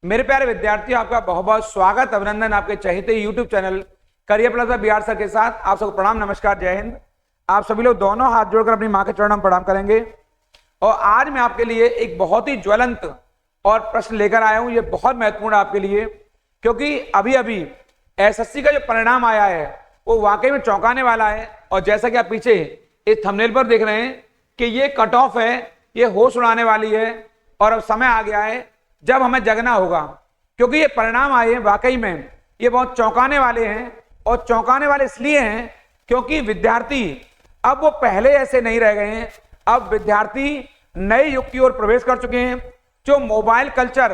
मेरे प्यारे विद्यार्थियों, आपका बहुत बहुत स्वागत अभिनंदन आपके चहेते YouTube channel career plus Bihar sir के साथ। आप सबको प्रणाम, नमस्कार, जय हिंद। आप सभी लोग दोनों हाथ जोड़कर अपनी मां के चरणों में प्रणाम करेंगे। और आज मैं आपके लिए एक बहुत ही ज्वलंत और प्रश्न लेकर आया हूं। ये बहुत महत्वपूर्ण है आपके लिए, क्योंकि अभी अभी एसएससी का जो परिणाम आया है वो वाकई में चौंकाने वाला है। और जैसा कि आप पीछे इस थंबनेल पर देख रहे हैं कि ये कट ऑफ है, ये होश उड़ाने वाली है। और अब समय आ गया है जब हमें जगना होगा, क्योंकि ये परिणाम आए हैं वाकई में ये बहुत चौंकाने वाले हैं। और चौंकाने वाले इसलिए हैं क्योंकि विद्यार्थी अब वो पहले ऐसे नहीं रह गए हैं। अब विद्यार्थी नए युग की ओर प्रवेश कर चुके हैं। जो मोबाइल कल्चर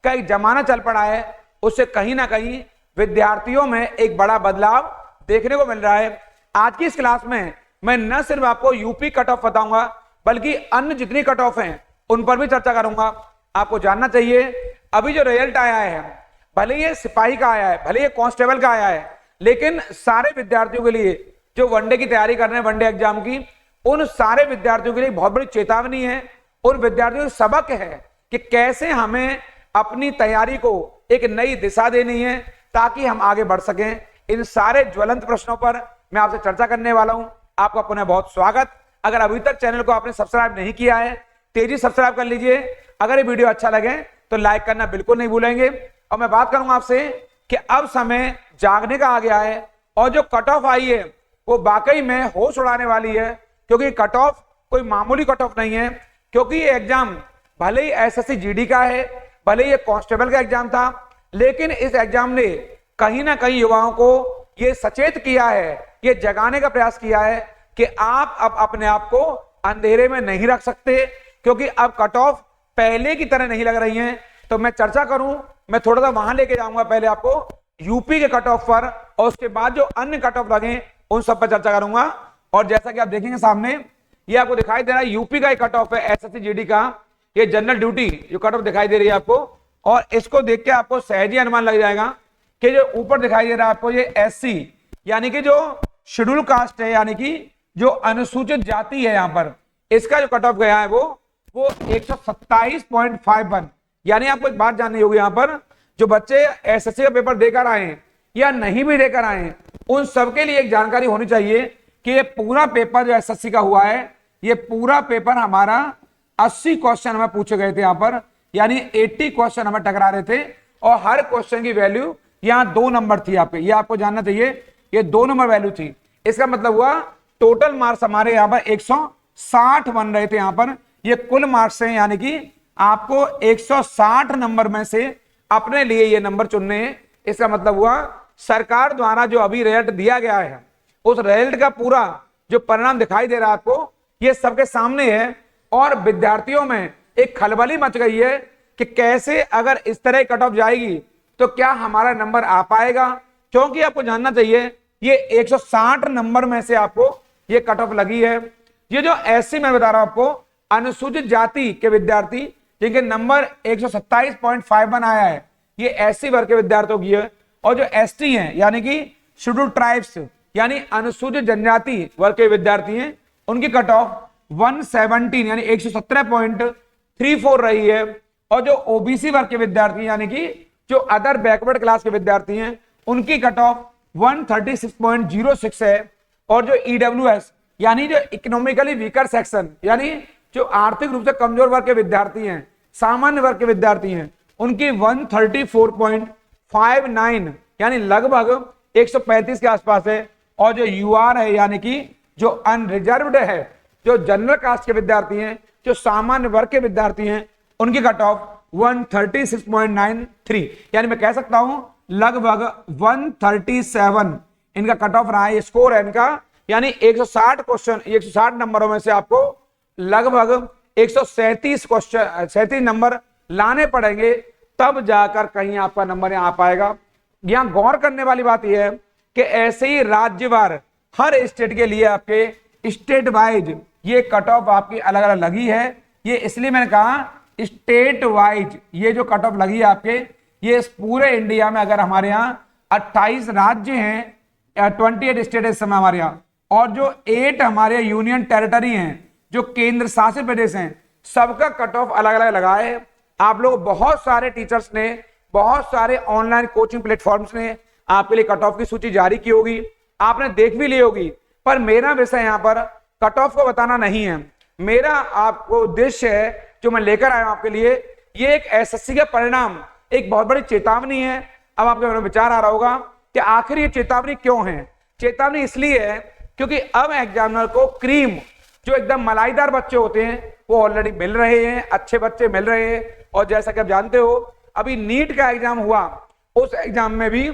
का एक जमाना चल पड़ा है, उससे कहीं ना कहीं विद्यार्थियों में एक बड़ा बदलाव देखने को मिल रहा है। आज की इस क्लास में मैं न सिर्फ आपको यूपी कट ऑफ बताऊंगा, बल्कि अन्य जितनी कट ऑफ हैं उन पर भी चर्चा करूंगा। आपको जानना चाहिए अभी जो रिजल्ट आया है, भले ये सिपाही का आया है, भले ये कांस्टेबल का आया है, लेकिन सारे विद्यार्थियों के लिए जो वनडे की तैयारी कर रहे हैं, वनडे एग्जाम की, उन सारे विद्यार्थियों के लिए बहुत बड़ी चेतावनी है। उन विद्यार्थियों को सबक है कि कैसे हमें अपनी तैयारी को एक नई दिशा देनी है ताकि हम आगे बढ़ सकें। इन सारे ज्वलंत प्रश्नों पर मैं आपसे चर्चा करने वाला हूं। आपका पुनः बहुत स्वागत। अगर अभी तक चैनल को आपने सब्सक्राइब नहीं किया है, तेजी सब्सक्राइब कर लीजिए। अगर ये वीडियो अच्छा लगे तो लाइक करना बिल्कुल नहीं भूलेंगे। और मैं बात करूंगा आपसे कि अब समय जागने का आ गया है और जो कट ऑफ आई है वो वाकई में होश उड़ाने वाली है। क्योंकि कट ऑफ कोई मामूली कट ऑफ नहीं है, क्योंकि ये एग्जाम भले ही एसएससी जीडी का है, भले ही ये कांस्टेबल का एग्जाम था, लेकिन इस एग्जाम ने कहीं ना कहीं युवाओं को ये सचेत किया है, ये जगाने का प्रयास किया है कि आप अब अपने आप को अंधेरे में नहीं रख सकते। क्योंकि अब कट ऑफ पहले की तरह नहीं लग रही हैं। तो मैं चर्चा करूं, मैं थोड़ा सा वहां लेके जाऊंगा पहले आपको यूपी के कट ऑफ पर, और उसके बाद जो अन्य कट ऑफ लगे उन सब पर चर्चा करूंगा। और जैसा कि आप देखेंगे सामने ये आपको दिखाई दे रहा है, यूपी का एक कट ऑफ है एसएससी जीडी का, ये जनरल ड्यूटी जो कट ऑफ दिखाई दे रही है आपको। और इसको देख के आपको सहज ही अनुमान लग जाएगा कि जो ऊपर दिखाई दे रहा है आपको ये एससी यानी कि जो शेड्यूल कास्ट है, यानी कि जो अनुसूचित जाति है, यहां पर इसका जो कट ऑफ गया है वो 127.51। यानी आपको एक बात जाननी होगी, यहां पर जो बच्चे एसएससी का पेपर देकर आए हैं या नहीं भी देकर आए हैं, उन सबके लिए एक जानकारी होनी चाहिए कि ये पूरा पेपर जो एसएससी का हुआ है, ये पूरा पेपर हमारा 80 क्वेश्चन हमें पूछे गए थे यहां पर, यानी 80 क्वेश्चन हमें टकरा रहे थे। और हर क्वेश्चन की वैल्यू यहां 2 नंबर थी। यहाँ पे ये आपको जानना चाहिए, ये 2 नंबर वैल्यू थी। इसका मतलब हुआ टोटल मार्क्स हमारे यहाँ पर 160 बन रहे थे। यहाँ पर ये कुल मार्क्स हैं, यानी कि आपको 160 नंबर में से अपने लिए ये नंबर चुनने हैं। इसका मतलब हुआ सरकार द्वारा जो अभी रिजल्ट दिया गया है, उस रिजल्ट का पूरा जो परिणाम दिखाई दे रहा है आपको, ये सबके सामने है। और विद्यार्थियों में एक खलबली मच गई है कि कैसे अगर इस तरह कट ऑफ जाएगी तो क्या हमारा नंबर आ पाएगा। क्योंकि आपको जानना चाहिए ये 160 नंबर में से आपको ये कट ऑफ लगी है। ये जो एससी मैं बता रहा हूं आपको, अनुसूचित जाति के विद्यार्थी जिनके नंबर 127.51 आया है, ये एससी वर्ग के विद्यार्थियों की है। और जो एसटी हैं यानी कि शेड्यूल ट्राइब्स यानी अनुसूचित जनजाति वर्ग के विद्यार्थी हैं, उनकी कट ऑफ 117 यानी 117.34 रही है। और जो ओबीसी वर्ग के विद्यार्थी यानी कि जो अदर बैकवर्ड क्लास के विद्यार्थी हैं, उनकी कट ऑफ 136.06 है। और जो ईडब्ल्यूएस यानी जो इकोनॉमिकली वीकर सेक्शन यानी जो आर्थिक रूप से कमजोर वर्ग के विद्यार्थी हैं, सामान्य वर्ग के विद्यार्थी हैं, उनकी 134.59 यानी लगभग 135 के आसपास है। और जो यूआर है यानी कि जो अनरिजर्व्ड है, जो जनरल कास्ट के विद्यार्थी हैं, जो सामान्य वर्ग के विद्यार्थी हैं, उनकी कट ऑफ 136.93 यानी मैं कह सकता हूं लगभग 137 इनका कट ऑफ रहा है, स्कोर है इनका। यानी 160 क्वेश्चन, 160 नंबरों में से आपको लगभग 137 क्वेश्चन, 37 नंबर लाने पड़ेंगे, तब जाकर कहीं आपका नंबर यहां आ पाएगा। यहां गौर करने वाली बात यह है कि ऐसे ही राज्यवार हर स्टेट के लिए आपके स्टेट वाइज ये कट ऑफ आपकी अलग अलग लगी है। ये इसलिए मैंने कहा स्टेट वाइज ये जो कट ऑफ लगी है आपके, ये इस पूरे इंडिया में अगर हमारे यहाँ 28 राज्य हैं, 28 स्टेट इस समय हमारे यहाँ, और जो 8 हमारे यूनियन टेरिटरी हैं, जो केंद्र शासित प्रदेश हैं, सबका कट ऑफ अलग अलग लगा है। आप लोग बहुत सारे टीचर्स ने, बहुत सारे ऑनलाइन कोचिंग प्लेटफॉर्म्स ने आपके लिए कट ऑफ की सूची जारी की होगी, आपने देख भी ली होगी। पर मेरा विषय यहाँ पर कट ऑफ को बताना नहीं है। मेरा आपको उद्देश्य है जो मैं लेकर आया हूं आपके लिए, ये एक एसएससी का परिणाम एक बहुत बड़ी चेतावनी है। अब आपके मन में विचार आ रहा होगा कि आखिर ये चेतावनी क्यों है। चेतावनी इसलिए है क्योंकि अब एग्जामिनर को क्रीम, जो एकदम मलाईदार बच्चे होते हैं, वो ऑलरेडी मिल रहे हैं, अच्छे बच्चे मिल रहे हैं। और जैसा कि आप जानते हो, अभी नीट का एग्जाम हुआ, उस एग्जाम में भी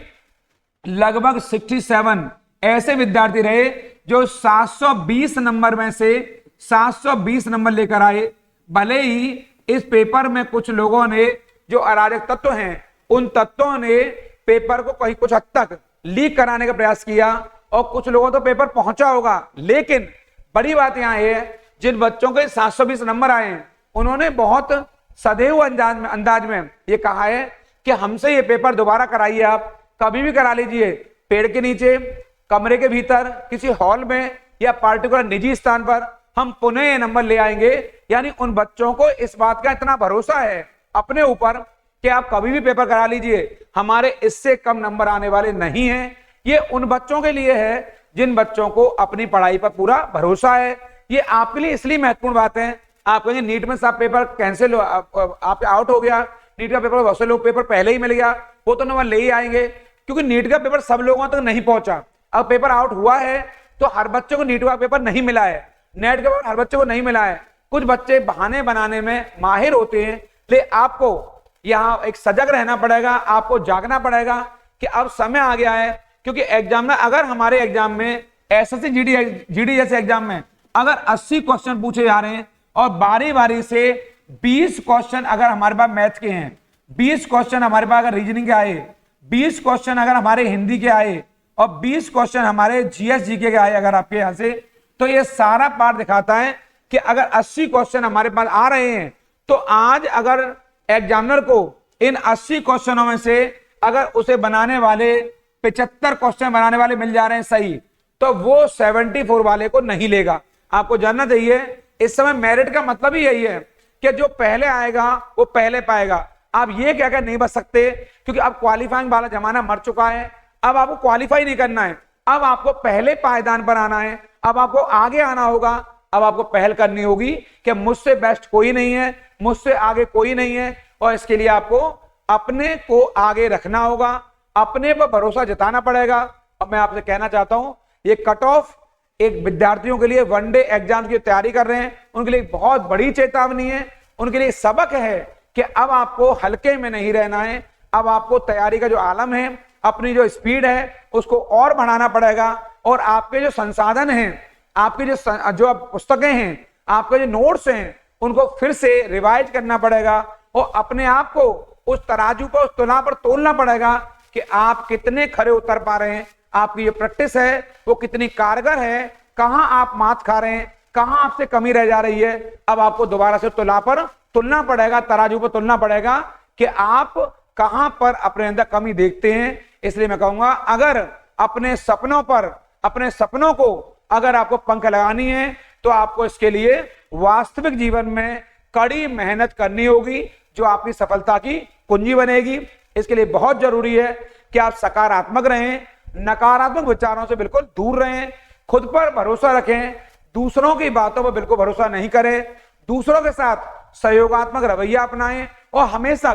लगभग 67 ऐसे विद्यार्थी रहे जो 720 नंबर में से 720 नंबर लेकर आए। भले ही इस पेपर में कुछ लोगों ने, जो अराजक तत्व हैं, उन तत्वों ने पेपर को कहीं कुछ हद तक लीक कराने का प्रयास किया और कुछ लोगों तो पेपर पहुंचा होगा। लेकिन बड़ी बात यहां है, जिन बच्चों के 720 नंबर आए हैं, उन्होंने बहुत सदैव अंदाज में ये कहा है कि हमसे ये पेपर दोबारा कराइए, आप कभी भी करा लीजिए, पेड़ के नीचे, कमरे के भीतर, किसी हॉल में या पार्टिकुलर निजी स्थान पर, हम पुनः ये नंबर ले आएंगे। यानी उन बच्चों को इस बात का इतना भरोसा है अपने ऊपर कि आप कभी भी पेपर करा लीजिए, हमारे इससे कम नंबर आने वाले नहीं हैं। ये उन बच्चों के लिए है जिन बच्चों को अपनी पढ़ाई पर पूरा भरोसा है। ये आपके लिए इसलिए महत्वपूर्ण बात है। आप कहेंगे नीट में सब पेपर कैंसिल, आप आउट हो गया, नीट का पेपर बहुत से लोग पेपर पहले ही मिल गया, वो तो नंबर ले ही आएंगे, क्योंकि नीट का पेपर सब लोगों तक नहीं पहुंचा। अब पेपर आउट हुआ है तो हर बच्चे को नीट का पेपर नहीं मिला है, नेट का पेपर हर बच्चे को नहीं मिला है। कुछ बच्चे बहाने बनाने में माहिर होते हैं, लेकिन आपको यहाँ एक सजग रहना पड़ेगा, आपको जागना पड़ेगा कि अब समय आ गया है। क्योंकि एग्जाम में, अगर हमारे एग्जाम में एसएससी जीडी जैसे एग्जाम में अगर 80 क्वेश्चन पूछे जा रहे हैं और बारी बारी से 20 क्वेश्चन अगर हमारे पास मैथ के हैं, 20 क्वेश्चन हमारे पास अगर रीजनिंग के आए, 20 क्वेश्चन अगर हमारे हिंदी के आए और 20 क्वेश्चन हमारे जीएस जीके के आए अगर आपके यहां से, तो ये सारा पार्ट दिखाता है कि अगर 80 क्वेश्चन हमारे पास आ रहे हैं तो आज अगर एग्जामिनर को इन 80 क्वेश्चनों में से अगर उसे बनाने वाले 75 क्वेश्चन बनाने वाले मिल जा रहे हैं सही, तो वो 74 वाले को नहीं लेगा। आपको जानना चाहिए, इस समय मेरिट का मतलब ही यही है कि जो पहले आएगा वो पहले पाएगा। आप ये कहकर नहीं बच सकते, क्योंकि अब क्वालिफाइंग वाला जमाना मर चुका है। अब आपको क्वालिफाई नहीं करना है, अब आपको पहले पायदान पर आना है, अब आपको आगे आना होगा, अब आपको पहल करनी होगी कि मुझसे बेस्ट कोई नहीं है, मुझसे आगे कोई नहीं है। और इसके लिए आपको अपने को आगे रखना होगा, अपने पर भरोसा जताना पड़ेगा। अब मैं आपसे कहना चाहता हूं, ये कट ऑफ एक विद्यार्थियों के लिए वनडे एग्जाम की तैयारी कर रहे हैं, उनके लिए बहुत बड़ी चेतावनी है, उनके लिए सबक है कि अब आपको हल्के में नहीं रहना है। अब आपको तैयारी का जो आलम है, अपनी जो स्पीड है, उसको और बढ़ाना पड़ेगा। और आपके जो संसाधन हैं, आपकी जो पुस्तकें हैं, आपके जो नोट्स हैं, उनको फिर से रिवाइज करना पड़ेगा और अपने आप को उस तराजू पर, उस तुला पर तोलना पड़ेगा कि आप कितने खरे उतर पा रहे हैं, आपकी जो प्रैक्टिस है वो कितनी कारगर है, कहां आप मात खा रहे हैं, कहां आपसे कमी रह जा रही है। अब आपको दोबारा से तुला पर तुलना पड़ेगा, तराजू पर तुलना पड़ेगा कि आप कहां पर अपने अंदर कमी देखते हैं। इसलिए मैं कहूंगा, अगर अपने सपनों पर, अपने सपनों को अगर आपको पंख लगानी है, तो आपको इसके लिए वास्तविक जीवन में कड़ी मेहनत करनी होगी, जो आपकी सफलता की कुंजी बनेगी। इसके लिए बहुत जरूरी है कि आप सकारात्मक रहें, नकारात्मक विचारों से बिल्कुल दूर रहें, खुद पर भरोसा रखें, दूसरों की बातों पर बिल्कुल भरोसा नहीं करें, दूसरों के साथ सहयोगात्मक रवैया अपनाएं और हमेशा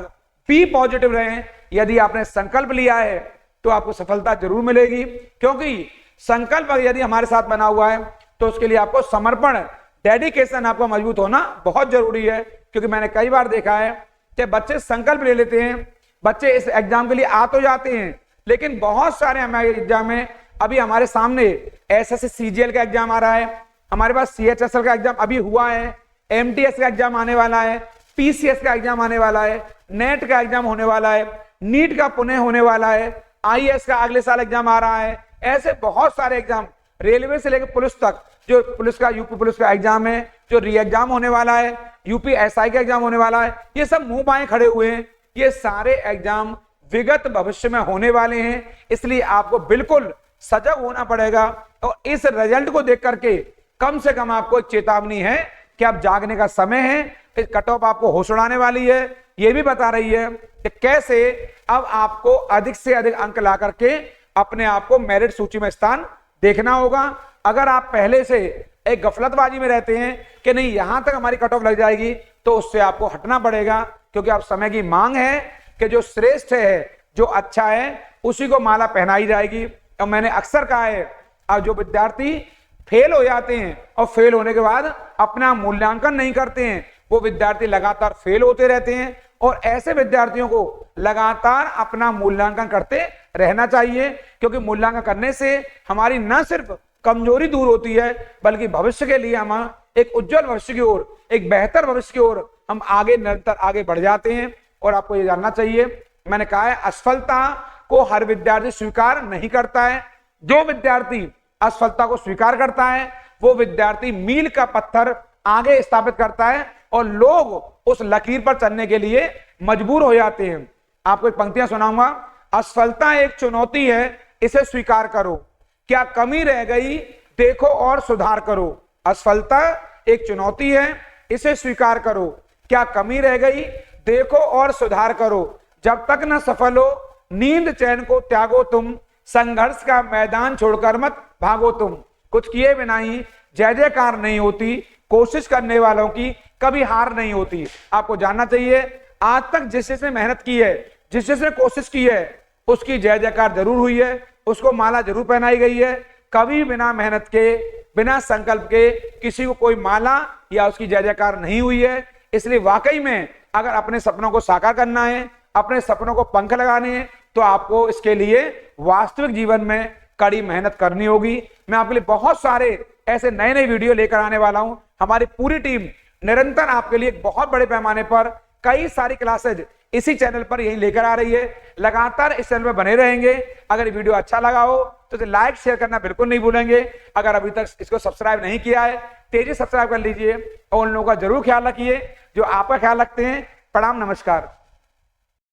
बी पॉजिटिव रहें। यदि आपने संकल्प लिया है तो आपको सफलता जरूर मिलेगी, क्योंकि संकल्प यदि हमारे साथ बना हुआ है तो उसके लिए आपको समर्पण, डेडिकेशन आपका मजबूत होना बहुत जरूरी है। क्योंकि मैंने कई बार देखा है कि बच्चे संकल्प ले लेते हैं, बच्चे इस एग्जाम के लिए आ तो जाते हैं, लेकिन बहुत सारे हमारे एग्जाम में, अभी हमारे सामने एसएससी सीजीएल का एग्जाम आ रहा है, हमारे पास सीएचएसएल का एग्जाम अभी हुआ है, एमटीएस का एग्जाम आने वाला है, पीसीएस का एग्जाम आने वाला है, नेट का एग्जाम होने वाला है, नीट का पुणे होने वाला है, आईएएस का अगले साल एग्जाम आ रहा है। ऐसे बहुत सारे एग्जाम, रेलवे से लेकर पुलिस तक, जो पुलिस का, यूपी पुलिस का एग्जाम है, जो री एग्जाम होने वाला है, यूपी एसआई का एग्जाम होने वाला है, ये सब मुंह बाएं खड़े हुए हैं। ये सारे एग्जाम विगत भविष्य में होने वाले हैं, इसलिए आपको बिल्कुल सजग होना पड़ेगा। और इस रिजल्ट को देख करके कम से कम आपको एक चेतावनी है कि आप जागने का समय है। इस कट ऑफ आपको होश उड़ाने वाली है, ये भी बता रही है कि कैसे अब आपको अधिक से अधिक अंक ला करके अपने आप को मेरिट सूची में स्थान देखना होगा। अगर आप पहले से एक गफलतबाजी में रहते हैं कि नहीं यहां तक हमारी कट ऑफ लग जाएगी, तो उससे आपको हटना पड़ेगा, क्योंकि अब समय की मांग है कि जो श्रेष्ठ है, जो अच्छा है, उसी को माला पहनाई जाएगी। और मैंने अक्सर कहा है, अब जो विद्यार्थी फेल हो जाते हैं और फेल होने के बाद अपना मूल्यांकन नहीं करते हैं, वो विद्यार्थी लगातार फेल होते रहते हैं। और ऐसे विद्यार्थियों को लगातार अपना मूल्यांकन करते रहना चाहिए, क्योंकि मूल्यांकन करने से हमारी न सिर्फ कमजोरी दूर होती है, बल्कि भविष्य के लिए हम एक उज्जवल भविष्य की ओर, एक बेहतर भविष्य की ओर हम आगे निरंतर आगे बढ़ जाते हैं। और आपको ये जानना चाहिए, मैंने कहा है असफलता को हर विद्यार्थी स्वीकार नहीं करता है। जो विद्यार्थी असफलता को स्वीकार करता है, वो विद्यार्थी मील का पत्थर आगे स्थापित करता है और लोग उस लकीर पर चलने के लिए मजबूर हो जाते हैं। आपको एक पंक्तियां सुनाऊंगा। असफलता एक चुनौती है, इसे स्वीकार करो, क्या कमी रह गई देखो और सुधार करो। असफलता एक चुनौती है, इसे स्वीकार करो, क्या कमी रह गई देखो और सुधार करो। जब तक न सफल हो नींद चैन को त्यागो तुम, संघर्ष का मैदान छोड़कर मत भागो तुम। कुछ किए बिना ही जय जयकार नहीं होती, कोशिश करने वालों की कभी हार नहीं होती। आपको जानना चाहिए, आज तक जिस जिसने मेहनत की है, जिस जिसने कोशिश की है, उसकी जय जयकार जरूर हुई है, उसको माला जरूर पहनाई गई है। कभी बिना मेहनत के, बिना संकल्प के किसी को कोई माला या उसकी जय जयकार नहीं हुई है। इसलिए वाकई में अगर अपने सपनों को साकार करना है, अपने सपनों को पंख लगाने हैं, तो आपको इसके लिए वास्तविक जीवन में कड़ी मेहनत करनी होगी। मैं आपके लिए बहुत सारे ऐसे नए नए वीडियो लेकर आने वाला हूं। हमारी पूरी टीम निरंतर आपके लिए बहुत बड़े पैमाने पर कई सारी क्लासेज इसी चैनल पर यही लेकर आ रही है। लगातार इस चैनल में बने रहेंगे। अगर वीडियो अच्छा लगा हो तो लाइक शेयर करना बिल्कुल नहीं भूलेंगे। अगर अभी तक इसको सब्सक्राइब नहीं किया है, तेजी सब्सक्राइब कर लीजिए और उन लोगों का जरूर ख्याल रखिए जो आपका ख्याल रखते हैं। प्रणाम, नमस्कार।